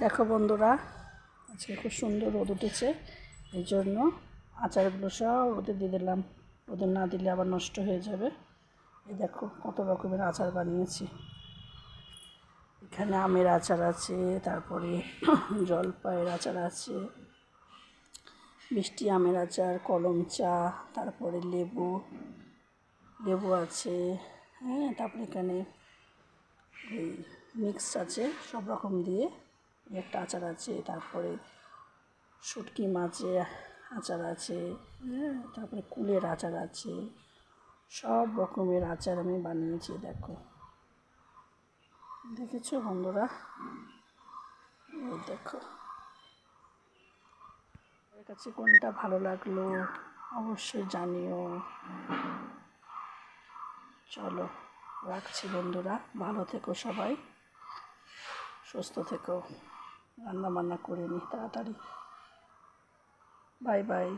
দেখো বন্ধুরা, আজকে খুব সুন্দর রোদ উঠেছে, এই জন্য আচারগুলো সব রোদে দিয়ে দিলাম। রোদে না দিলে আবার নষ্ট হয়ে যাবে। এই দেখো কত রকমের আচার বানিয়েছি। এখানে আমের আচার আছে, তারপরে জলপাইয়ের আচার আছে, মিষ্টি আমের আচার, কলম চা, তারপরে লেবু আছে, হ্যাঁ, তারপরে এখানে এই মিক্স আছে, সব রকম দিয়ে একটা আচার আছে, তারপরে শুটকি মাছের আচার আছে, হ্যাঁ, তারপরে কুলের আচার আছে। সব রকমের আচার আমি বানিয়েছি। দেখেছো বন্ধুরা? এই দেখো, এর কাছে কোনটা ভালো লাগলো অবশ্যই জানিও। চলো রাখছি বন্ধুরা, ভালো থেকো সবাই, সুস্থ থেকো। রান্না বান্না করে নি তাড়াতাড়ি। Bye bye.